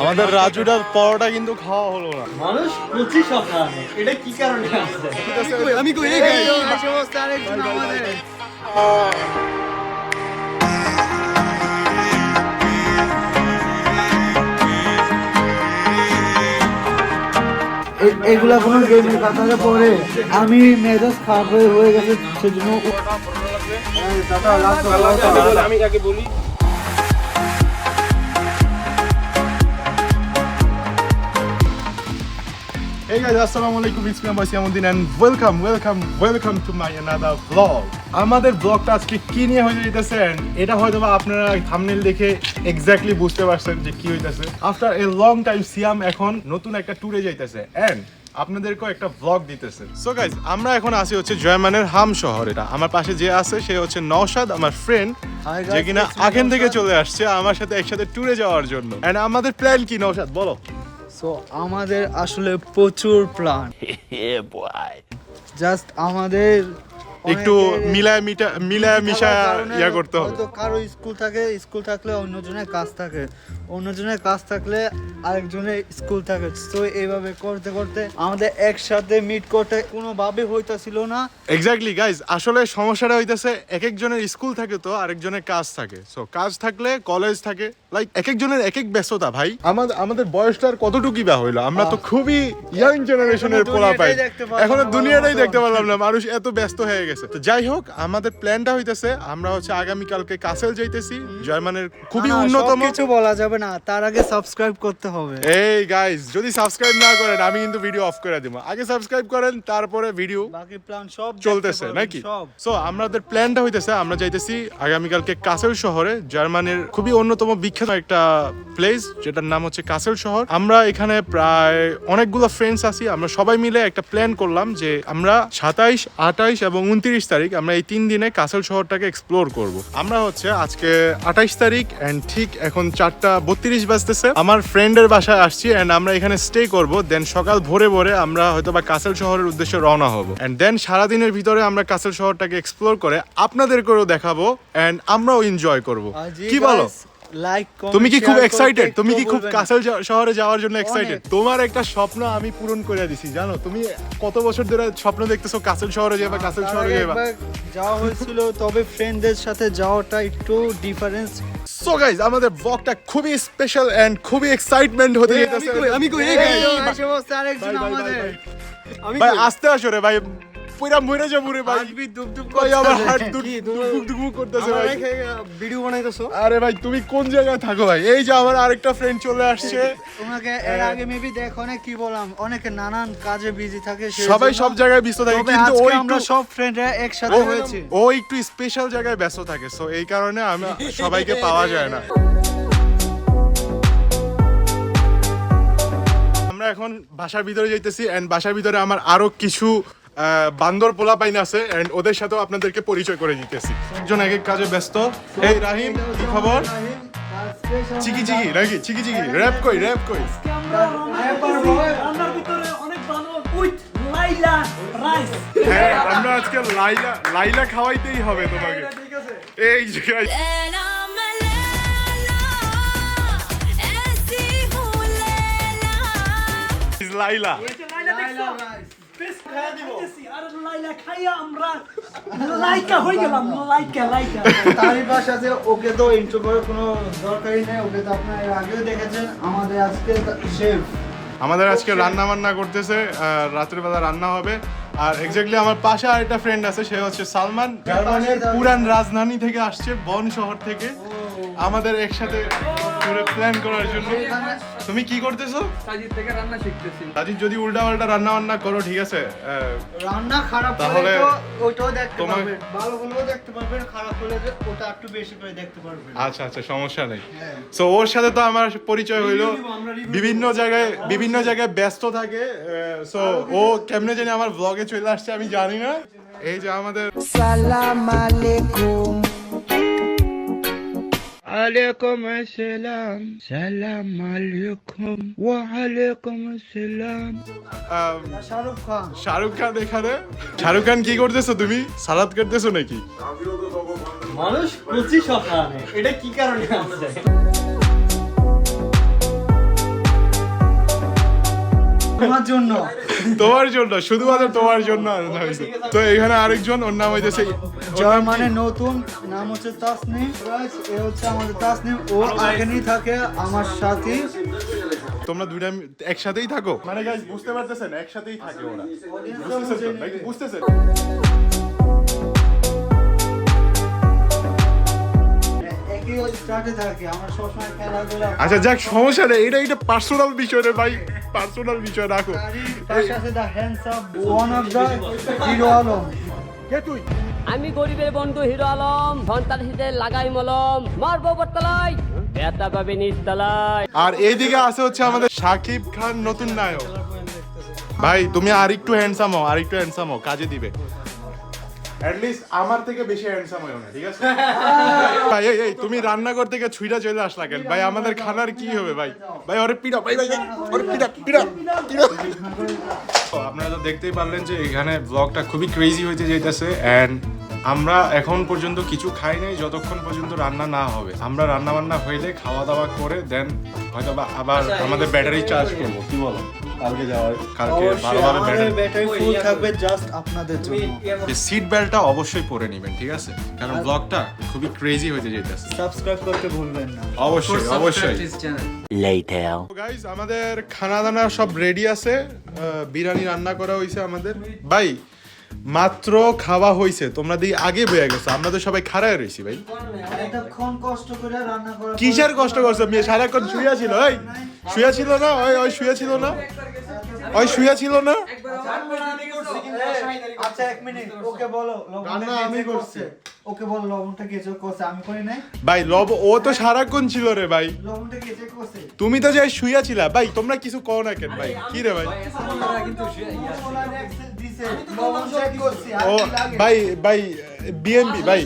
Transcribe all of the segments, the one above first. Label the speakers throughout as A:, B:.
A: আমাদের রাজুটার পরোটা কিন্তু খাওয়া হলো না।
B: মানুষ কচি সকালে এটা কি কারণে আসছে?
A: আমি কই এই
B: সমস্ত আরেকজন আমাদের এগুলা কোনো গেমের কাতারে পড়ে আমি মেজাজ খারাপ হয়ে গেছে সেজন্য
C: আমি আগে বলি
A: Hey guys, assalamu alaikum. It's me, Siamuddin, and welcome to my another vlog. আমাদের ব্লগটা আজকে কি নিয়ে হয়ে যাইতেছেন এটা হয়তো বা আপনারা থাম্বনেল দেখে এক্স্যাক্টলি বুঝতে পারছেন যে কি হইতাছে। আফটার এ লং টাইম সিয়াম এখন নতুন একটা ট্যুরে যাইতেছে এন্ড আপনাদেরকেও একটা ব্লগ দিতেছে। সো গাইজ আমরা এখন আছি হচ্ছে জয়মানের হাম শহর। এটা আমার পাশে যে আছে সে হচ্ছে নওশাদ, আমার ফ্রেন্ড, যে কিনা আখেন থেকে চলে আসছে আমার সাথে একসাথে ট্যুরে যাওয়ার জন্য। এন্ড আমাদের প্ল্যান কি নওশাদ বলো?
B: সো আমাদের আসলে প্রচুর প্ল্যান জাস্ট আমাদের
A: একটু মিলায় মিশা ইয়া করতে হবে।
B: হয়তো কারো স্কুল থাকে, স্কুল থাকলে অন্যজনের কাজ থাকে, অন্যজনের কাজ থাকলে আরেকজনের স্কুল থাকে। তো এইভাবে করতে করতে আমাদের একসাথে মিট করতে কোনোভাবে হইতাছিল না।
A: এক্স্যাক্টলি গাইজ, আসলে সমস্যাটা হইতাছে এক একজনের স্কুল থাকে তো আরেকজনের কাজ থাকে। সো কাজ থাকলে কলেজ থাকে, লাইক এক একজনের এক এক ব্যস্ততা। ভাই আমাদের বয়সটা আর কতটুকুই বা হইলো, আমরা তো খুবই ইয়াং জেনারেশনের পোলা পাই, এখন দুনিয়াটাই দেখতে পারলাম না, মানুষ এত ব্যস্ত হয়ে গেছে। তো যাই হোক, আমাদের প্ল্যানটা হইতেছে আমরা হচ্ছে আগামীকালকে কাসেল যাইতেছি, জয়মানের খুবই উন্নতম।
B: কিছু বলা যাবে না, তার আগে সাবস্ক্রাইব করতে হবে।
A: এই গাইস, যদি সাবস্ক্রাইব না করেন আমি কিন্তু ভিডিও অফ করে দিব। আগে সাবস্ক্রাইব করেন, তারপরে ভিডিও
B: বাকি প্ল্যান সব
A: চলতেছে নাকি? সো আমাদের প্ল্যানটা হইতেছে আমরা যাইতেছি আগামীকালকে কাসেল শহরে, জার্মানির খুবই অন্যতম বিখ্যাত একটা প্লেস যেটার নাম হচ্ছে কাসেল শহর। আমরা এখানে প্রায় অনেকগুলো ফ্রেন্ডস আছি, আমরা সবাই মিলে একটা প্ল্যান করলাম যে আমরা 27, 28 এবং 29 তারিখ আমরা এই 3 দিনে কাসেল শহরটাকে এক্সপ্লোর করব। আমরা হচ্ছে আজকে 28 তারিখ এন্ড ঠিক এখন 4:32 বাজতেছে আমার ফ্রেন্ডের বাসায় আসছি এন্ড আমরা এখানে স্টে করব। দেন সকাল ভোরে ভোরে আমরা হয়তো বা কাসেল শহরের উদ্দেশ্যে রওনা হব এন্ড দেন সারাদিনের ভিতরে আমরা কাসেল শহরটাকে এক্সপ্লোর করে আপনাদেরকেও দেখাবো এন্ড আমরাও এনজয় করব। কি বলো? তুমি কি খুব এক্সাইটেড? তুমি কি খুব কাসেল শহরে যাওয়ার জন্য এক্সাইটেড? তোমার একটা স্বপ্ন আমি পূরণ করে দিছি, জানো? তুমি কত বছর ধরে স্বপ্ন দেখতেছো কাসেল শহরে যাবে, কাসেল শহরে যাবে।
B: যাওয়া হয়েছিল, তবে ফ্রেন্ডদের সাথে যাওয়াটা একটু ডিফারেন্স।
A: সো গাইস, আমাদের ব্লগটা খুবই স্পেশাল এন্ড খুবই এক্সাইটমেন্ট হতে যাইতেছে।
B: আমি কই এই সমস্ত আরেকজন আমাদের
A: ভাই আস্তে আসো রে ভাই, পুরা মরে যাবো রে ভাই,
B: দুপ দুপ
A: ভাই আমার হার্ট দুক করতেছে ভাই।
B: ভিডিও বানাইতেছো?
A: আরে ভাই তুমি কোন জায়গায় থাকো ভাই? এই যে আমার আরেকটা ফ্রেন্ড চলে আসছে।
B: তোমাকে এর আগে মেবি দেখো না, কি বললাম, অনেকে নানান কাজে বিজি থাকে,
A: সবাই সব জায়গায় ব্যস্ত থাকে, কিন্তু ওই
B: আমরা সব ফ্রেন্ডরা একসাথে হয়েছি।
A: ও একটু স্পেশাল জায়গায় ব্যস্ত থাকে, সো এই কারণে আমি সবাইকে পাওয়া যায় না। আমরা এখন বাসার ভিতরে যাইতেছি এন্ড বাসার ভিতরে আমার আরো কিছু বান্দর পোলা পাইন আছে এন্ড ওদের সাথেও আপনাদেরকে পরিচয় করে দিতেছি। একজন এক এক কাজে ব্যস্ত। এই রাহিম, কি খবর? চিকি চিকি নাকি? চিকি চিকি র‍্যাপ কই
D: রান্নার ভিতরে অনেক ভালো উইথ লাইলা রাইস।
A: হ্যাঁ, আমরা আজকে লাইলা খাওয়াইতেই হবে তোমাকে। এই যে guys, লাইলা
D: বেস্ট খাইয়া দিব। আর লাইলা খাইয়া আমরা লাইকা হয়ে গেলাম, লাইকা।
B: তারই পাশে আছে, ওকে তো ইন্ট্রো করার কোনো দরকারই নেই, ওকে তো আপনারা এর আগেও দেখেছেন। আমাদের আজকে শেফ,
A: আমাদের আজকে রান্না বান্না করতেছে, রাতের বেলা রান্না হবে। আর এক্স্যাক্টলি আমার পাশে আরেকটা ফ্রেন্ড আছে, সে হচ্ছে সালমান, জার্মানির পুরান রাজধানী থেকে আসছে, বন শহর থেকে আমাদের একসাথে পুরো প্ল্যান করার জন্য। তুমি কি করতেছো?
C: সাজিদ থেকে রান্না শিখতেছি।
A: সাজিদ যদি উল্টা রান্না বান্না করো, ঠিক আছে,
B: রান্না খারাপ
A: তাহলে
B: হলে তো ওইটাও দেখতে
A: তোমার-
B: পারবেন, ভালো হলেও দেখতে পারবেন, খারাপ হলে যে ওটা একটু বেশি করে দেখতে পারবেন।
A: আচ্ছা সমস্যা নেই। সো ওর সাথে তো আমার পরিচয় হইলো, বিভিন্ন জায়গায় ব্যস্ত থাকে। সো ও কেমনে জানি আমার ব্লগে চলে আসছে আমি জানি না। এই যে আমাদের
B: সালাম আলাইকুম। আলাইকুম আসসালাম, সালাম আলাইকুম, ওয়া আলাইকুম আসসালাম।
A: শাহরুখ খান এখানে। শাহরুখ খান কি করতেছো তুমি? সালাদ কাটতেছো নাকি?
B: মানুষ কচি সকালে এটা কি কারণে আসছে? তোমার জন্য
A: তোমার জন্য, শুধুমাত্র তোমার জন্য আনা হয়েছে। তো এখানে আরেকজন, ওর নাম হইতেছে
B: জার্মানের নতুন নাম হচ্ছে তাসনিম। এ হচ্ছে আমাদের তাসনিম, ও এখানেই থাকে আমার সাথে।
A: তোমরা দুইটা একসাথেই থাকো, মানে গাইস বুঝতে পারতেছেন, একসাথেই থাকে ওরা, বুঝতেছেন তো? নাকি বুঝতেছেন?
B: একই স্টার্টে থাকে, আমরা সবসময় খেলাধুলা।
A: আচ্ছা যাক, সমস্যা নেই, এটা পার্সোনাল বিষয় রে ভাই, পার্সোনাল বিষয় রাখো।
B: পাশে আছে the handsome one of the hero Alam.
A: কে তুই?
E: আমি গরিবের বন্ধু হিরো আলম, সন্তান হিসেবে লাগাই মলম, মারবো বটতলায়, ব্যথা পাবে নিচতলায়।
A: আর এইদিকে আছে হচ্ছে আমাদের শাকিব খান, নতুন নায়ক। ভাই তুমি আরেকটু হ্যান্ডসাম হও, আরেকটু হ্যান্ডসাম হও, কাজে দিবে। At least আমার থেকে বেশি হ্যান্ডসাম হও না, ঠিক আছে? ভাই এই তুমি রান্নাঘর থেকে ছুইটা চলে আসলা কেন ভাই? আমাদের খানার কি হবে ভাই? ভাই ওরে পিড়া, ভাই ভাই ওরে পিড়া পিড়া পিড়া। তো আপনারা তো দেখতেই পারলেন যে এখানে ব্লগটা খুবই ক্রেজি হইতে যাইতেছে। এন্ড আমরা এখন পর্যন্ত কিছু খাই নাই যতক্ষণ পর্যন্ত রান্না না হবে। আমরা রান্না বান্না হইলে খাওয়া দাওয়া করে দেন হয়তো বা আবার আমাদের ব্যাটারি চার্জ করবো, কি বলো? কালকে ভালোভাবে
B: ব্যাটারি ফুল থাকবে জাস্ট আপনাদের জন্য।
A: সিট বেল্টটা অবশ্যই পরে নেবেন, ঠিক আছে? কারণ ব্লগটা খুবই ক্রেজি হইতে যাইতেছে।
B: সাবস্ক্রাইব করতে ভুলবেন না।
A: অবশ্যই অবশ্যই।
E: Later.
A: গাইস আমাদের খানা দানা সব রেডি আছে, বিরিয়ানি রান্না করা হইছে আমাদের। ভাই মাত্র খাওয়া হইছে, তোমরা দিয়ে আগে বয়ে গেছো, আমরা তো সবাই খাড়ায় রইছি ভাই।
B: এতক্ষণ কষ্ট করে রান্না করা।
A: কিসের কষ্ট করছো? মেয়ে সারাক্ষণ শুয়ে ছিল, ওই শুয়ে ছিল না, ওই শুয়ে ছিল না, ওই শুয়ে ছিল না।
B: আচ্ছা এক মিনিট, ওকে বলো
A: রান্না আমি করছি।
B: ওকে বলো লবণটা কে চেক করছে, আমি করি নাই।
A: ভাই ও তো সারাক্ষণ ছিল রে ভাই,
B: লবণটা কে চেক করছে?
A: তুমি তো যাই শুয়ে ছিলা। ভাই তোমরা কিছু কও না কেন ভাই? কি রে ভাই?
B: লবণ চেক করছি।
A: ও ভাই ভাই বিএমপি ভাই,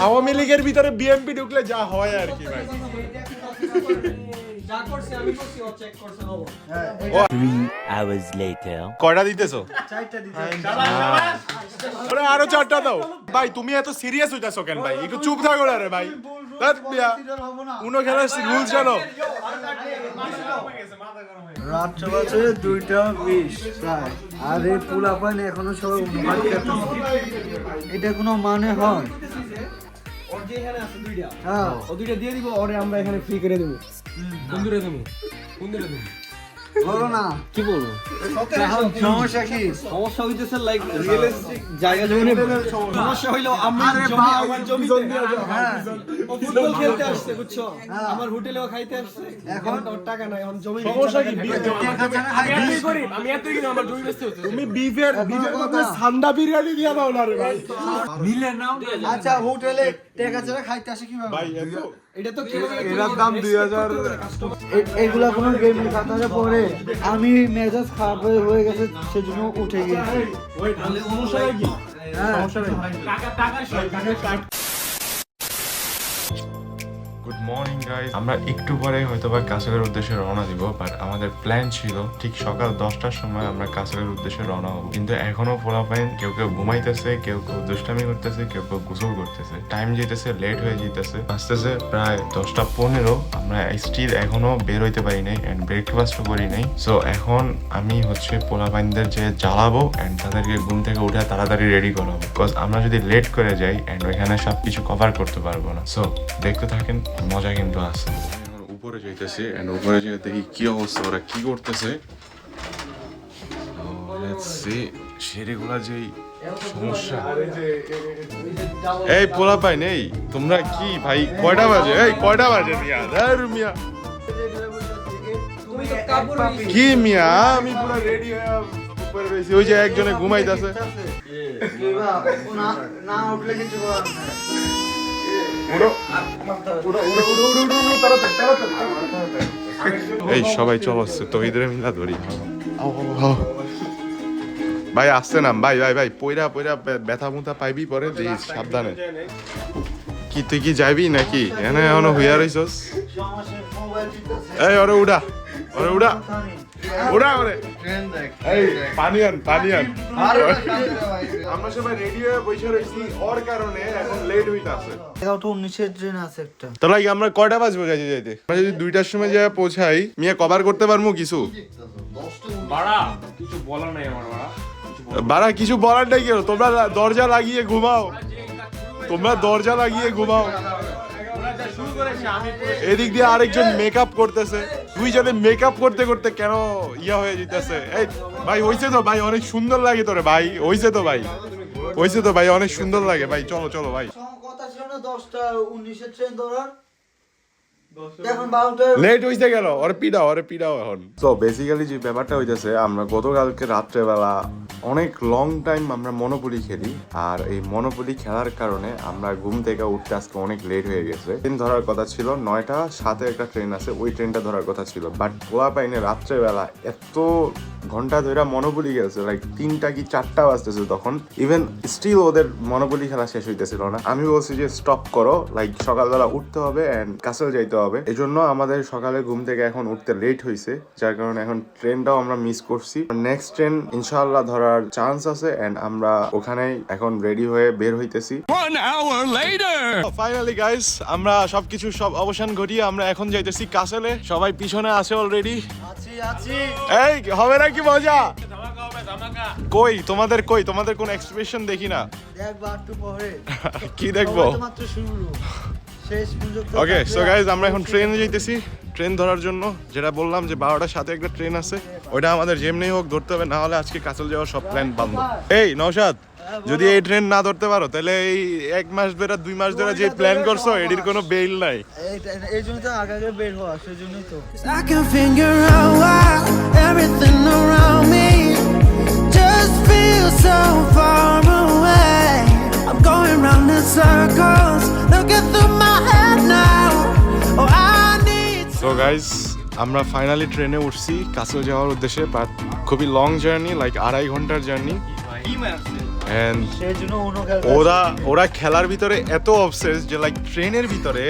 A: আওয়ামী লীগের ভিতরে বিএমপি ঢুকলে যা হয় আর কি ভাই।
D: যা করছি আমি করছি, ও চেক করছে লবণ।
E: 3 hours later.
A: কয়টা দিতেছো?
B: চারটা দিতে।
A: ওরে আরো 4টা দাও। ভাই তুমি এত সিরিয়াস হইতাছো কেন ভাই? একটু চুপ থাকো না রে ভাই। ধ্যাৎ মিয়া, উনো খেলার রুলস জানো?
B: রাত্রে বাজে 2:20 প্রায়, আর এই পোলাপান এখনো সবাই ভাত খেতেছে। এটা কোনো মানে হয়?
D: ওর যে এখানে আছে দুইটা,
B: হ্যাঁ
D: ও দুইটা দিয়ে দিব, ওরে আমরা এখানে ফ্রি করে দেব। বন্ধুরে দেব, বন্ধুরে দেব।
B: বলো না
D: কি বলবো?
B: সমস্যা কি?
D: সমস্যা হইতেছে লাইক রিয়েলিস্টিক জায়গা জমি সমস্যা হইলো আমি জমি আমার জমি
B: হ্যাঁ
D: ও ফুটবল খেলতে আসছে, বুঝছো? আমার হোটেলেও খাইতে আসছে, এখন ওর টাকা নাই, এখন জমি সমস্যা কি? আমি গরিব, আমি এতই কিন্তু আমার জমি বেচতে হচ্ছে।
A: তুমি বিফের বদলে সান্ডা বিরিয়ানি দিয়া দাও না রে ভাই।
D: মিলে নাও।
B: আচ্ছা হোটেলে টাকা ছাড়া খাইতে আসে কিভাবে?
A: ভাই এত
D: এটা তো কি
A: এর দাম 2000।
B: এগুলা কোনো গেমের খাতারে পড়ে আমি মেজাজ খারাপ হয়ে গেছে, সেজন্য উঠে গিয়েছি।
A: সমস্যা কি?
B: হ্যাঁ
A: গুড মর্নিং গাইস, আমরা একটু পরে হয়তোবা কাছাড়ের উদ্দেশ্যে রওনা দিব, বাট আমাদের প্ল্যান ছিল ঠিক সকাল 10টার সময় আমরা কাছাড়ের উদ্দেশ্যে রওনা হব। কিন্তু এখনো পোলাপাইন কেউ কেউ ঘুমাইতেছে, কেউ কেউ দুষ্টামি করতেছে, কেউ কেউ গোসল করতেছে, টাইম যেতেছে, লেট হয়ে যেতেছে, আসতেছে প্রায় 10:15। আমরা স্টিল এখনো বের হইতে পারি নাই এন্ড ব্রেকফাস্টও করি নাই। সো এখন আমি হচ্ছে পোলাপাইনদের যে জ্বালাবো এন্ড তাদেরকে ঘুম থেকে উঠে তাড়াতাড়ি রেডি করাবো, বিকজ আমরা যদি লেট করে যাই এন্ড ওইখানে সবকিছু কভার করতে পারবো না। সো দেখতে থাকেন, মজা কিন্তু আছে। উপরে যাইতেছি এন্ড উপরে যেয়ে দেখি কি অবস্থা, ওরা কি করতেছে। সিঁড়িগুলা যেই সমস্যা। এই পোলাপাইন, এই তোমরা কি ভাই কয়টা বাজে? এই কয়টা বাজে মিয়া? মিয়া
D: তুমি তো কাপড়
A: কি মিয়া, আমি পুরো রেডি হয়ে উপরে রয়েছি, ওই যে একজনে ঘুমাইতেছে।
B: না উঠলে কিছু করার নাই।
A: এই সবাই চলছে তো ঈদের মিলা ধরি ভাই, আসছে না ভাই, ভাই ভাই পয়রা পয়রা ব্যথা মুথা পাইবি পরে, দিস সাবধানে। কি তুই কি যাবি নাকি? এনে এখনো হইয়া রইছস? এই ওরে উড়া, ওরে উড়া উড়া ওরে এই পানি আন আমরা সবাই রেডি হয়ে বসে রইছি ওর কারণে এখন লেট হইতা আছে
B: 19-এর ট্রেন আছে একটা।
A: তাহলে কি আমরা কয়টা বাজবো যাইতে যাইতে আমরা যদি 2টার সময় যায় পৌঁছাই মিয়া কভার করতে পারবো কিছু
C: বাড়া কিছু বলার নাই আমার বাড়া
A: বাড়া কিছু বলার নাই কেন তোমরা দরজা লাগিয়ে ঘুমাও এদিক দিয়ে আরেকজন মেকআপ করতেছে দুইজনে মেকআপ করতে করতে কেন ইয়া হয়ে যেতেছে এই ভাই হইছে তো ভাই অনেক সুন্দর লাগে তোরে ভাই হইছে তো ভাই অনেক সুন্দর লাগে ভাই চলো ভাই
B: কথা ছিল না 10টা 19-এর ট্রেন ধরার, এখন 12টা।
A: লেট হইছে গেল ওরে পিডাও এখন সো বেসিক্যালি যে ব্যাপারটা হইতেছে আমরা গতকালকে রাত্রেবেলা অনেক লং টাইম আমরা মনোপলি খেলি আর এই মনোপলি খেলার কারণে আমরা ঘুম থেকে উঠতে আজকে অনেক লেট হয়ে গেছে ট্রেন ধরার কথা ছিল 9টা 7-এ একটা ট্রেন আছে ওই ট্রেনটা ধরার কথা ছিল বাট পোলা পাইনে রাত্রেবেলা এত ঘন্টা ধরে মনোপলি গেছে লাইক 3টা কি 4টা বাজতেছে তখন ইভেন স্টিল ওদের মনোপলি খেলা শেষ হইতেছিল না আমি বলছি যে স্টপ করো লাইক সকালবেলা উঠতে হবে এন্ড কাসেল যাইতে হবে এজন্য আমাদের সকালে ঘুম থেকে এখন উঠতে লেট হয়েছে যার কারণে এখন ট্রেনটাও আমরা মিস করছি নেক্সট ট্রেন ইনশাআল্লাহ ধরার চান্স আছে এন্ড আমরা ওখানেই এখন রেডি হয়ে বের হইতেছি
F: 1 hour later
A: ফাইনালি গাইস আমরা সবকিছু সব অবসান ঘটিয়ে আমরা এখন যাইতেছি কাসেলে সবাই পিছনে আছে অলরেডি
B: আছি
A: এই হবে নাকি মজা তোমাদের কোন এক্সপ্রেশন দেখি না
B: দেখবা একটু পরে।
A: কি দেখবো
B: সবে তো মাত্র শুরু, শেষ পর্যন্ত
A: ওকে
B: থাকবে।
A: সো গাইজ আমরা এখন ট্রেনে যাইতেছি ট্রেন ধরার জন্য যেটা বললাম যে 12টার সাথে একটা ট্রেন আছে ওইটা আমাদের যেমনি হোক ধরতে হবে না হলে আজকে কাসল যাওয়ার সব প্ল্যান বন্ধ এই নওশাদ যদি এই ট্রেন না ধরতে পারো তাহলে এই 1 মাস ধরে 2 মাস ধরে যে প্ল্যান করছো এটির কোনো বেল নাই
B: এই জন্য তো আগে বের হওয়া, সেজন্যই তো।
G: I can figure out why everything around me just feels so far away. I'm going round in circles, looking through my head now. Oh, I need
A: so guys আমরা ফাইনালি ট্রেনে উঠছি কাসল যাওয়ার উদ্দেশ্যে বাট খুবই long journey like 2.5 ঘন্টার journey and
B: সেজন্য অন্য খেলা
A: ওরা খেলার ভিতরে এত অবসেস যে লাইক ট্রেনের ভিতরে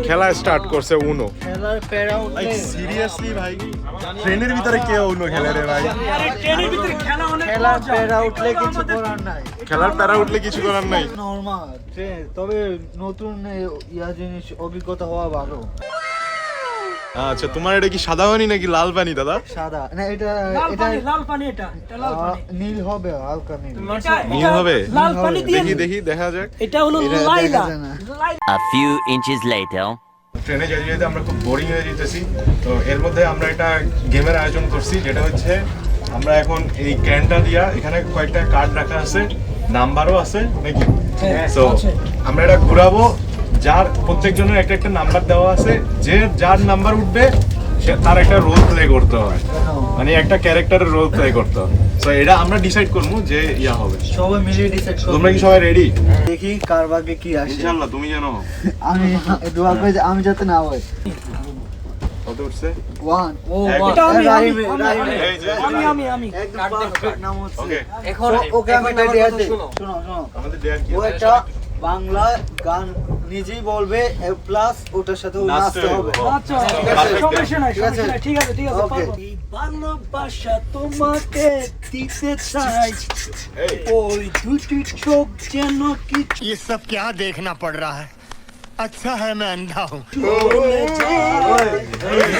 A: খেলা স্টার্ট করছে উনো
B: খেলার প্যারা
A: লাইক
B: উঠলে
A: সিরিয়াসলি ভাই ট্রেনের ভিতরে কে উনো খেলে রে ভাই
B: খেলার প্যারা উঠলে কিছু করার নাই,
A: খেলার প্যারা উঠলে কিছু করার নাই
B: নরমাল ট্রেন। তবে নতুন ইয়া জিনিস অভিজ্ঞতা হওয়া ভালো।
A: আচ্ছা তোমার এটা কি সাদা পানি নাকি লাল পানি দাদা
B: সাদা না, এটা নীল হবে, হালকা নীল।
A: নীল হবে
B: লাল পানি
A: দেখি দেখা যাক
B: এটা লাইলা।
H: A few inches later.
A: ট্রেনে যেতে যেতে আমরা খুব বোরিং হয়ে যেতেছি তো এর মধ্যে আমরা একটা গেমের আয়োজন করছি যেটা হচ্ছে আমরা এখন এই ক্যানটা দিয়া এখানে কয়েকটা কার্ড রাখা আছে নাম্বারও আছে নাকি তো আমরা এটা ঘুরাবো যার প্রত্যেকজনের একটা একটা নাম্বার দেওয়া আছে যে যার নাম্বার উঠবে সে তার একটা রোল প্লে করতে হয় মানে একটা ক্যারেক্টারের রোল প্লে করতে হয় তো এটা আমরা ডিসাইড করবো যে ইয়া হবে
B: সবাই মিলে ডিসাইড করব।
A: তোমরা কি সবাই রেডি
B: দেখি কার ভাগ্যে কি আসে।
A: ইনশাআল্লাহ তুমি জানো
B: আমি দোয়া করি যে আমি যাতে না হয়।
A: কত উঠছে
B: 1 ও
A: এটা এই যে
B: আমি একদম পারফেক্ট নাম হচ্ছে।
A: ওকে
B: এখন ওকে আমি দেয়া দে। শোনো
A: আমাদের দেয়ার কি
B: ও একটা বাংলা গান নিজেই বলবে প্লাস ওটার সাথে ও নাচতে হবে।
D: আচ্ছা
B: ঠিক আছে ওকে।
D: ভালোবাসা তোমাকে দিতে চাই ওই দুটি চোখ যেন কিছু
F: ये सब क्या देखना पड़ रहा है अच्छा है मैं अंधा हूँ
D: বলে যায়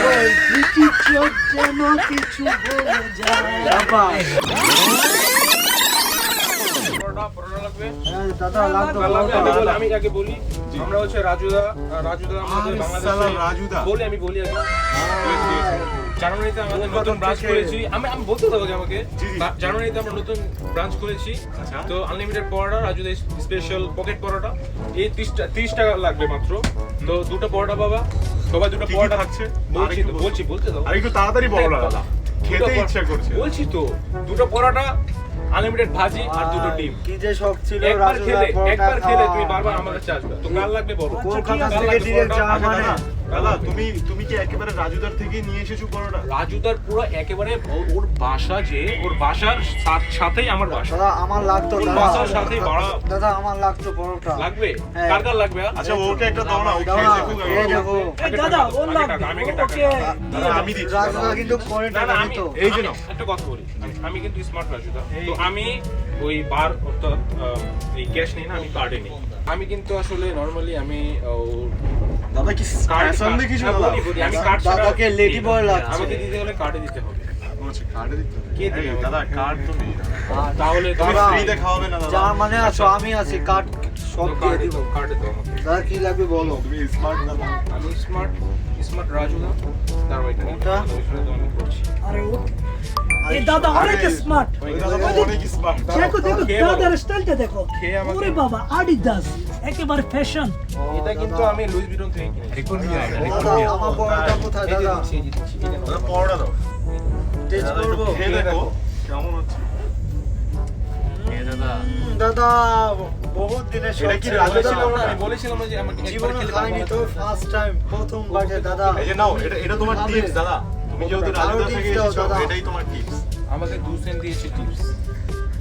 D: ওই দুটি চোখ যেন কিছু বলে যায়
B: দাদা লাগতো
C: আমি আগে বলি আমরা হচ্ছে রাজুদা আমাদের বাংলাদেশে
A: রাজুদা
C: আমি বলি আগে জানুয়ারিতে আমাদের নতুন ব্রাঞ্চ করেছি আমি বলতে দেবো আমাকে জানুয়ারিতে আমরা নতুন ব্রাঞ্চ করেছি তো আনলিমিটেড পরোটা রাজুদা স্পেশাল পকেট পরোটা এই 30 টাকা লাগবে মাত্র তো দুটো পরোটা পাবা সবাই দুটো পরোটা
A: থাকছে
C: বলছি বলতে দাও
A: আর একটু তাড়াতাড়ি বলো না দাদা খেতে ইচ্ছা করছে
C: বলছি তো দুটো পরোটা আনলিমিটেড ভাজি আর দুটো ডিম
B: কি যে শখ ছিল
C: একবার খেলে তুমি বারবার আমাদের কাছে আসবে তো কাল লাগবে বলো
B: কলকাতা থেকে ডিরেক্ট যাওয়া মানে
A: দাদা তুমি কি একেবারে রাজুদার থেকে নিয়ে এসেছো পরোটা?
C: রাজুদার পুরো একেবারে ওর বাসা, যে ওর বাসার সাথেই আমার বাসা।
B: দাদা আমার লাগতো,
C: ওর
B: দাদা
C: বাসার সাথেই বাড়া
B: দাদা আমার লাগতো পরোটা।
C: লাগবে?
B: হ্যাঁ।
C: কার কার লাগবে?
A: আচ্ছা ওকে একটা দাও না, ও
B: দাও
A: খেয়ে
B: না,
A: দেখুক।
B: খেয়ে দেখো।
D: দাদা ওর
C: আগে
D: লাগবে,
C: টাকা, আমি আগে টাকা।
D: ওকে
A: দাদা আমি দিচ্ছি।
B: রাজুদা কিন্তু পরে
C: না,
B: টাকা
C: না, আমি
B: দিত।
A: এই যে নাও।
C: একটা কথা বলি, আমি কিন্তু স্মার্ট রাজুদা, তো আমি ওই বার অর্থাৎ এই ক্যাশ নেই না, আমি কার্ডে নেই। আমি কিন্তু আসলে নরমালি আমি
A: দাদা কি
C: কার্ড
A: স্পেশাল দেখিছো দাদা?
C: আমি কার্ড ছাড়া
B: দাদাকে লেডি বয় লাগছে।
C: আমাকে দিতে হলে কার্ডে দিতে হবে।
A: আচ্ছা কার্ডে দিতে হবে।
C: কে দিবে?
A: দাদা কার্ড তো নেই।
C: তাহলে
A: তুমি
B: দাদা,
A: ফ্রিতে খাওয়াবে না দাদা?
B: যার মানে আছো আমি আছি, কার্ড সব দিয়ে
C: কার্ডে
B: দিব।
C: দাও, কার্ডে দাও আমাকে।
B: দাদা কি লাগবে বলো।
A: তুমি স্মার্ট দাদা।
C: আমি স্মার্ট রাজুদা, তার ওইটা
B: ওটা?
C: আমি করছি।
D: আরে ও এই দাদা অনেক স্মার্ট।
A: ওই দাদা তো অনেক স্মার্ট।
D: দেখো দেখো
C: খেয়ে বলো।
D: দাদার স্টাইলটা দেখো।
C: খেয়ে আমাকে-
D: ওরে বাবা আডিদাস, একেবারে ফ্যাশন।
C: এটা কিন্তু আমি লুইস ভিটন থেকে কিনেছি।
B: দাদা আমার পরোটা কোথায়
C: এই যে
B: দাদা?
C: দিচ্ছি, এই যে দিচ্ছি, এই যে নাও।
A: দাদা পরোটা দাও।
B: টেস্ট
A: দাদা একটু
B: করবো।
A: খেয়ে দেখো কেমন হচ্ছে।
B: দাদা বহুত দিনের
A: এটা কি
B: শখ ছিল
A: রাজুদা
B: দাদা।
A: পরোটা?
C: আমি বলেছিলাম না যে আমাকে একবার
B: জীবনে
C: খেলে
B: খাইনি তো, ফার্স্ট টাইম, প্রথম বাজে দাদা।
A: এই যে নাও, এটা তোমার
B: খাবে।
A: টিপস দাদা। তুমি যেহেতু
B: আরো
A: রাজুদা
B: tips
A: থেকে
B: দাও
A: এসেছো,
B: দাদা।
A: এটাই তোমার টিপস।
C: আমাকে 2 সেন্ট দিয়েছে টিপস।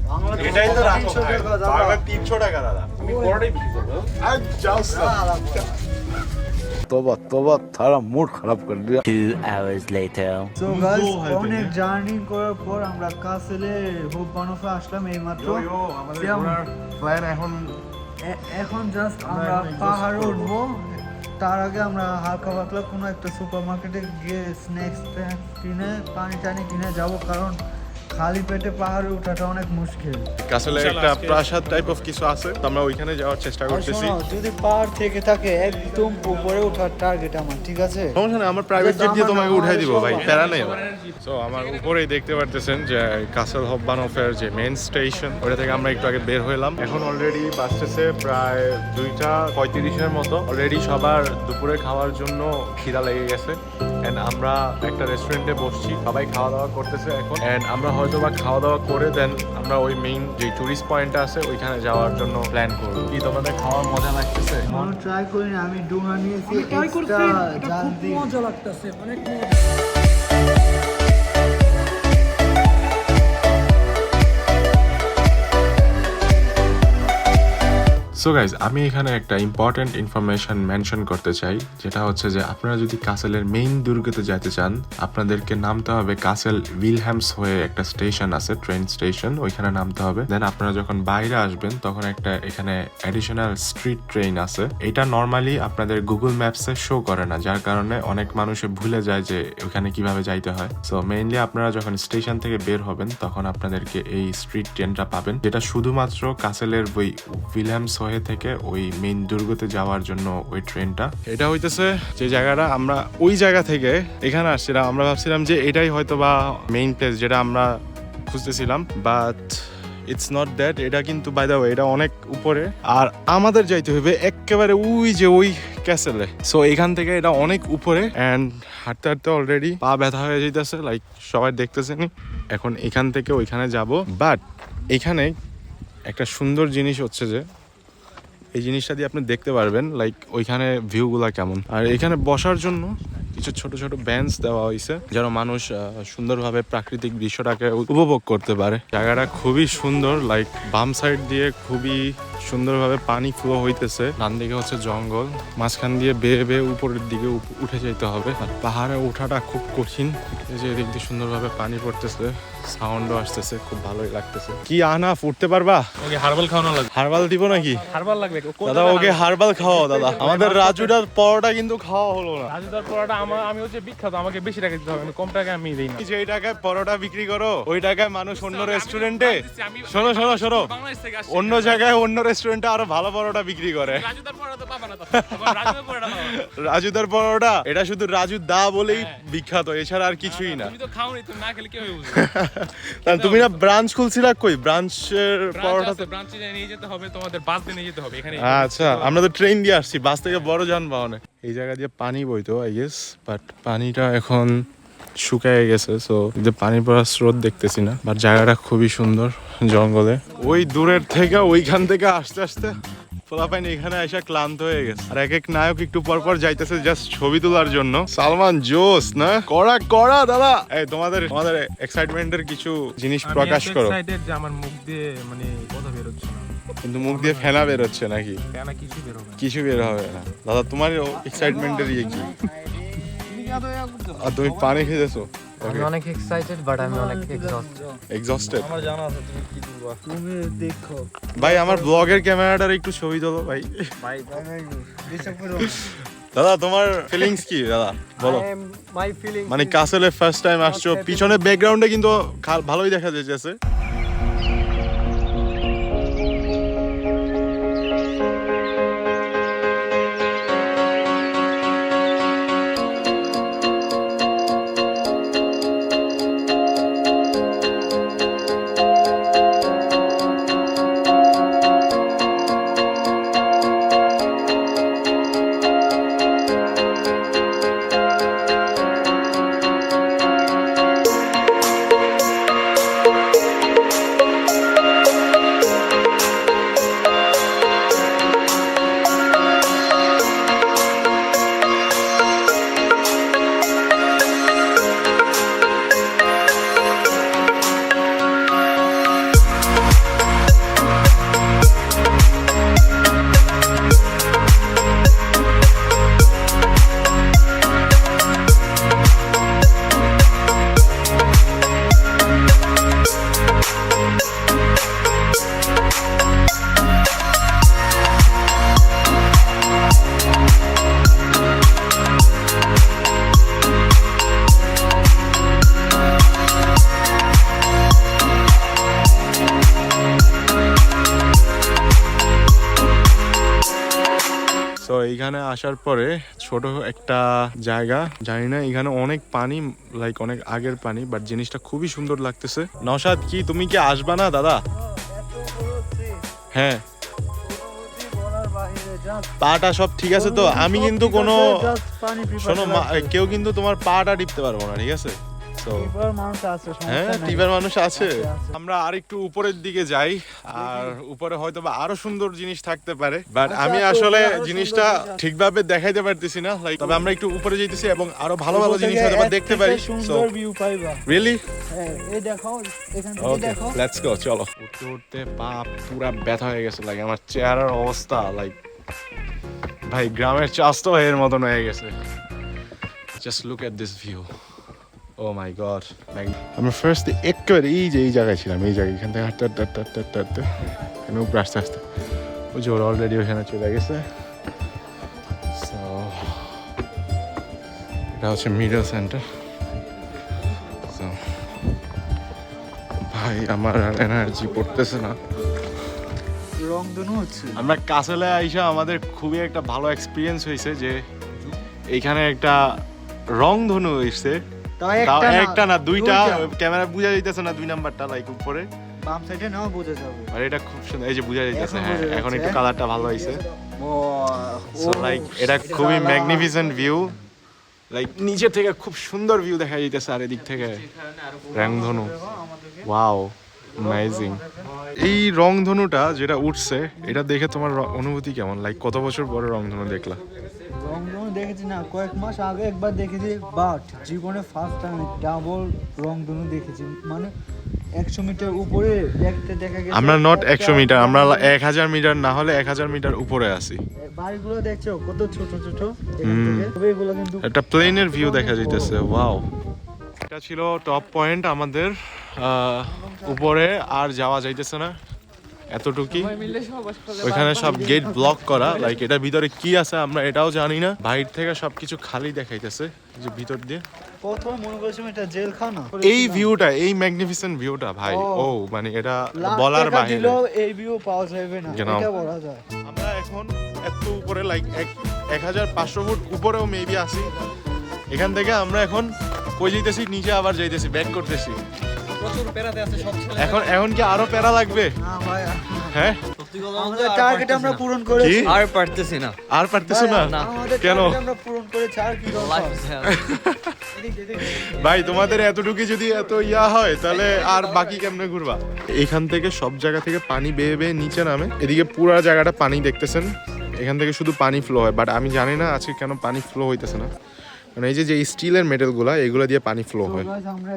B: বাংলাদেশে
A: এটাই তো রাখো
B: 300
A: ভাই।
B: টাকা দাদা।
A: বারবার 300 টাকা দাদা।
C: আমি পরোটাই বিক্রি করবো।
A: আর যাও স্যার।
F: तोबा थारा मूड खराब कर दिया
H: 2 hours later.
B: So guys, অনেক জার্নি করার পর আমরা কাসেলে হোপ বানোফে আসলাম এইমাত্র।
A: আমাদের
B: সিয়াম,
A: ঘোরার প্ল্যান এখন
B: এখন জাস্ট আমরা পাহাড়ে উঠবো। তার আগে আমরা হালকা পাতলা কোনো একটা সুপার মার্কেটে গিয়ে স্ন্যাক্স কিনে পানি টানি কিনে যাব, কারণ খালি পেটে পাহাড়ে ওঠাটা অনেক মুশকিল।
A: কাসলে একটা প্রাসাদ টাইপ অফ কিছু আছে, তো আমরা ওইখানে যাওয়ার চেষ্টা
B: আর
A: করতেছি।
B: শোনো, যদি পাহাড় থেকে থাকে একদম উপরে ওঠার টার্গেট আমার, ঠিক আছে?
A: সমস্যা নেই, আমার প্রাইভেট জেট দিয়ে তোমাকে উঠাই দিব ভাই,
B: সবাই।
A: প্যারা নেই। সো আমার উপরেই দেখতে পারতেছেন যে কাসেল হববানফের যে মেইন স্টেশন, ওটা থেকে আমরা একটু আগে বের হইলাম। এখন অলরেডি বাজতেছে প্রায় 2:35-এর মতো। অলরেডি সবার দুপুরে খাওয়ার জন্য খিদা লেগে গেছে, এন্ড আমরা একটা রেস্টুরেন্টে বসছি, সবাই খাওয়া দাওয়া করতেছে এখন। এন্ড আমরা হয়তো বা খাওয়া দাওয়া করে দেন আমরা ওই মেইন যে টুরিস্ট পয়েন্টটা আছে ওইখানে যাওয়ার জন্য প্ল্যান করবো। কি তোমাদের খাওয়ার মজা লাগতেছে?
B: আমি ট্রাই করিনি, আমি ডুঙা নিয়েছি
D: ট্রাই করছি,
B: এক্সট্রা
D: এটা
B: জাল
D: খুব
B: দিয়ে।
D: মজা লাগতেছে, অনেক মজা।
A: সো গাইজ, আমি এখানে একটা ইম্পর্টেন্ট ইনফরমেশন মেনশন করতে চাই, যেটা হচ্ছে যে আপনারা যদি কাসেলের মেইন দুর্গতে যেতে চান, আপনাদেরকে নামতে হবে কাসেল উইলহ্যামস হয়ে একটা স্টেশন আছে, ট্রেন স্টেশন, ওইখানে নামতে হবে। দেন আপনারা যখন বাইরে আসবেন তখন একটা এখানে অ্যাডিশনাল স্ট্রিট ট্রেন আছে। এটা নর্মালি আপনাদের গুগল ম্যাপসে শো করে না, যার কারণে অনেক মানুষে ভুলে যায় যে ওখানে কিভাবে যাইতে হয়। সো মেইনলি আপনারা যখন স্টেশন থেকে বের হবেন তখন আপনাদেরকে এই স্ট্রিট ট্রেনটা পাবেন, যেটা শুধুমাত্র কাসেলের ওই উইলহ্যামস হয়ে থেকে ওই মেইন দুর্গতে যাওয়ার জন্য ওই ট্রেনটা। এটা হইতেছে যে জায়গাটা, আমরা ওই জায়গা থেকে এখানে আসছিলাম। আমরা ভাবছিলাম যে এটাই হয়তো বা মেইন প্লেস যেটা আমরা খুঁজতেছিলাম, বাট ইটস নট দ্যাট। এটা কিন্তু বাই দ্য ওয়ে এটা অনেক উপরে, আর আমাদের যাইতে হবে একেবারে ওই যে ওই ক্যাসেলে। সো এখান থেকে এটা অনেক উপরে, অ্যান্ড হাঁটতে হাঁটতে অলরেডি পা ব্যথা হয়ে যাইতেছে, লাইক সবাই দেখতেছেনি। এখন এখান থেকে ওইখানে যাব, বাট এখানে একটা সুন্দর জিনিস হচ্ছে যে এই জিনিসটা দিয়ে আপনি দেখতে পারবেন লাইক ওইখানে ভিউগুলা কেমন। আর এখানে বসার জন্য কিছু ছোট ছোট বেঞ্চ দেওয়া হয়েছে, যেন মানুষ সুন্দরভাবে প্রাকৃতিক দৃশ্যটাকে উপভোগ করতে পারে। জায়গাটা খুবই সুন্দর, লাইক বাম সাইড দিয়ে খুবই সুন্দরভাবে পানি ফ্লো হইতেছে, ডান দিকে হচ্ছে জঙ্গল, মাঝখান দিয়ে বেয়ে বেয়ে উপরের দিকে উঠে যেতে হবে। আর পাহাড়ে ওঠাটা খুব কঠিন। এই যে এদিক দিয়ে সুন্দরভাবে পানি পড়তেছে, সাউন্ডও আসতেছে, খুব ভালোই লাগতেছে। কি আনা উঠতে পারবা?
C: ওকে হার্বাল খাওয়ানো লাগবে।
A: হার্বাল দিব নাকি?
C: হার্বাল লাগবে
A: দাদা ওকে হার্বাল খাওয়াও দাদা। আমাদের রাজুটার পরোটা কিন্তু খাওয়া হলো না।
C: রাজুদার পরোটা আমি হচ্ছে বিখ্যাত, আমাকে বেশি টাকা দিতে হবে, আমি কম টাকা আমি দিই না।
A: যে টাকায় পরোটা বিক্রি করো ওই টাকায় মানুষ অন্য রেস্টুরেন্টে, শোনো শোনো শোনো,
C: বাংলাদেশ থেকে আসছি।
A: অন্য জায়গায় অন্য রেস্টুরেন্টে আরো ভালো পরোটা বিক্রি করে।
C: রাজুদার পরোটা তো পাবা না তো। রাজুদার পরোটা পাবা।
A: রাজুদার পরোটা এটা শুধু রাজু দা বলেই বিখ্যাত, এছাড়া আর কিছুই না।
C: তুমি তো খাওনি, তুমি না খেলে কি হবে বুঝবে?
A: তা তুমি না ব্রাঞ্চ খুলছিলা, কই ব্রাঞ্চের পরোটা তো?
C: ব্রাঞ্চে নিয়ে যেতে হবে, তোমাদের বাস দিয়ে নিয়ে যেতে হবে এখানে।
A: আচ্ছা, আমরা তো ট্রেন দিয়ে আসছি, বাস থেকে বড় যানবাহনে। এই জায়গা দিয়ে পানি বইতো আই গেস, বাট পানিটা এখন শুকায় গেছে, সো যে পানি পড়ার স্রোত দেখতেছি না। বাট জায়গাটা খুবই সুন্দর, জঙ্গলে। ওই দূরের থেকে ওইখান থেকে আসতে আসতে পোলাপাইন এখানে এসে ক্লান্ত হয়ে গেছে আর এক এক নায়ক একটু পর পর যাইতেছে জাস্ট ছবি তোলার জন্য। সালমান জোস না, কড়া কড়া দাদা। এই তোমাদের এক্সাইটমেন্টের কিছু জিনিস প্রকাশ করো।
C: এক্সাইটেড যে আমার মুখ দিয়ে মানে কথা বের হচ্ছে না,
A: কিন্তু মুখ দিয়ে ফেনা বের হচ্ছে নাকি?
C: কেন কিছু বের হবে না।
A: কিছু বের হবে না দাদা। তোমার এক্সাইটমেন্টের ইয়ে কি? আর তুমি পানি খেয়েছো?
I: আমি অনেক এক্সাইটেড বাট আমি অনেক
A: এক্সস্টেড।
D: আমার জানা আছে তুমি কি বলবা।
B: তুমি দেখো
A: ভাই আমার ব্লগের ক্যামেরাটার একটু ছবি তোলো ভাই।
B: ডিস্টার্ব করো।
A: দাদা তোমার ফিলিংস কি দাদা বলো?
D: মাই ফিলিং
A: মানে কাসেলে ফার্স্ট টাইম আসছো, পিছনে ব্যাকগ্রাউন্ডে কিন্তু ভালোই দেখা যাচ্ছে। তো এইখানে আসার পরে ছোট একটা জায়গা, জানি না এখানে অনেক পানি, লাইক অনেক আগের পানি, বাট জিনিসটা খুবই সুন্দর লাগতেছে। নওশাদ কি তুমি কি আসবা না দাদা? হ্যাঁ পাটা সব ঠিক আছে তো? আমি কিন্তু কোনো শোনো কেউ কিন্তু তোমার পাটা টিপতে পারবো না, ঠিক আছে? হ্যাঁ টিভার মানুষ আছে। আমরা আর একটু উপরের দিকে যাই, আর উপরে হয়তো বা আরো সুন্দর জিনিস থাকতে পারে, বাট আমি আসলে জিনিসটা ঠিকভাবে দেখাইতে পারতেছি না। লাইক তবে আমরা একটু উপরে যাইতেছি এবং আরো ভালো ভালো জিনিস হয়তো বা দেখতে পারি।
B: সুন্দর ভিউ পাইবা।
A: রিয়েলি?
B: হ্যাঁ এই দেখো এখান থেকে
A: ওকে
B: দেখো।
A: লেটস গো, চলো। উঠতে উঠতে পা পুরা ব্যথা হয়ে গেছে, লাইক আমার চেহারার অবস্থা লাইক ভাই গ্রামের চাষ তো এর মতন হয়ে গেছে। Just look at this view, oh my god. আমরা ফার্স্ট একেবারে এই জায়গায় ছিলাম, এই জায়গায় এখান থেকে হাঁটতে হাঁটতে হাঁটতে হাঁটতে হাঁটতে এখানে উপরে আস্তে আস্তে ওই যে ওরা অলরেডি ওখানে চলে গেছে। সো এটা হচ্ছে মিডল সেন্টার। সো ভাই আমার আর এনার্জি পড়তেছে না।
B: রংধনু হচ্ছে।
A: আমরা কাসেলে আইসা আমাদের খুবই একটা ভালো এক্সপিরিয়েন্স হয়েছে যে এইখানে একটা রংধনু হয়েছে। তাও একটা না দুইটা, ক্যামেরা বুঝা যাইতেছে না দুই নাম্বারটা লাইক উপরে
B: বাম সাইডে নাও বোঝা যাবে।
A: আর এটা খুব সুন্দর, এই যে বুঝা যাইতেছে। হ্যাঁ এখন একটু কালারটা ভালো হয়েছে। সো লাইক এটা খুবই ম্যাগনিফিসেন্ট ভিউ, লাইক নিচে থেকে খুব সুন্দর ভিউ দেখা যাইতেছে আর এদিক থেকে রংধনু। Wow amazing. এই রংধনুটা যেটা উঠছে এটা দেখে তোমার অনুভূতি কেমন? লাইক কত বছর পরে রংধনু দেখলা?
B: রংধনু দেখেছি না, কয়েক মাস আগে একবার দেখেছি, বাট জীবনে ফার্স্ট টাইম ডাবল রংধনু দেখেছি। মানে 100 মিটার উপরে দেখতে দেখা গেছে।
A: আমরা নট 100 মিটার, আমরা 1000 মিটার না হলে 1000 মিটার উপরে আছি।
B: বাড়িগুলো দেখছো কত ছোট ছোট এখান থেকে, তবে এগুলো কিন্তু
A: একটা প্লেনের ভিউ দেখা যাইতেছে। ওয়াও, এটা ছিল টপ পয়েন্ট আমাদের। উপরে আর যাওয়া যাইতেছে না, এতটুকুই। ওইখানে সব গেট ব্লক করা, লাইক এটার ভিতরে কি আছে আমরা এটাও জানি না। বাইরে থেকে সবকিছু খালি দেখাইতেছে, যে ভিতর দিয়ে।
B: প্রথম মনে করছিলাম এটা জেলখানা।
A: এই ভিউটা, এই ম্যাগনিফিসেন্ট ভিউটা ভাই, ও মানে এটা বলার বাইরে।
B: এই ভিউ পাওয়া যাবে না, এটা বলা যায়।
A: আমরা এখন এত উপরে, লাইক 1500 ফুট উপরেও মেবি আছি। এখান থেকে আমরা এখন কই যাইতেছি? নিচে আবার যাইতেছি, ব্যাক করতেছি।
D: প্রচুর প্যারাতে আছে সব ছেলে।
A: এখন কি আরো প্যারা লাগবে?
B: না ভাই,
A: হ্যাঁ
B: আমাদের টার্গেট আমরা পূরণ করেছি।
A: কি?
I: আর পারতেছি না।
A: আর পারতেছো না
B: আমাদের
A: কেন
B: টার্গেট আমরা পূরণ করেছি, আর কি দরকার?
I: Life is hell.
A: ভাই তোমাদের এতটুকু যদি এত হয় তাহলে আর বাকি কেমনে ঘুরবা? এখান থেকে সব জায়গা থেকে পানি বেয়ে বেয়ে নিচে নামে, এদিকে পুরো জায়গাটা পানি দেখতেছেন, এখান থেকে শুধু পানি ফ্লো হয়, বাট আমি জানি না আজকে কেন পানি ফ্লো হইতেছে না, মানে এই যে স্টিলের মেটেলগুলা এগুলা দিয়ে পানি ফ্লো হয়।
B: Guys, আমরা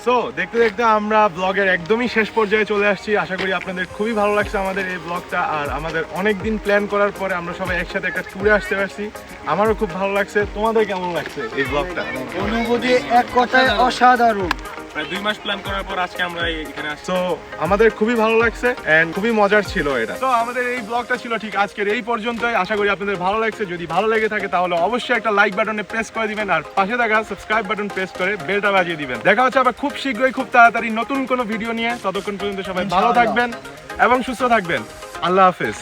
A: সো দেখতে দেখতে আমরা ব্লগের একদমই শেষ পর্যায়ে চলে আসছি। আশা করি আপনাদের খুবই ভালো লাগছে আমাদের এই ব্লগটা, আর আমাদের অনেক দিন প্ল্যান করার পরে আমরা সবাই একসাথে একটা ট্যুরে আসতে পারছি। আমারও খুব ভালো লাগছে। তোমাদের কেমন লাগছে এই ব্লগটা?
B: অনুভূতি এক কথায় অসাধারণ।
C: প্রায় 2 মাস প্ল্যান করার পর আজকে আমরা এখানে আসছি।
A: তো আমাদের খুবই ভালো লাগছে এন্ড খুবই মজার ছিল এটা। তো আমাদের এই ব্লগটা ছিল ঠিক আজকের এই পর্যন্তই। আশা করি আপনাদের ভালো লাগছে। যদি ভালো লেগে থাকে তাহলে অবশ্যই একটা লাইক বাটনে প্রেস করে দিবেন, আর পাশে থাকা সাবস্ক্রাইব বাটন প্রেস করে বেলটা বাজিয়ে দিবেন। দেখা হচ্ছে আবার খুব শীঘ্রই, খুব তাড়াতাড়ি নতুন কোনো ভিডিও নিয়ে। ততক্ষণ পর্যন্ত সবাই ভালো থাকবেন এবং সুস্থ থাকবেন। আল্লাহ হাফেজ।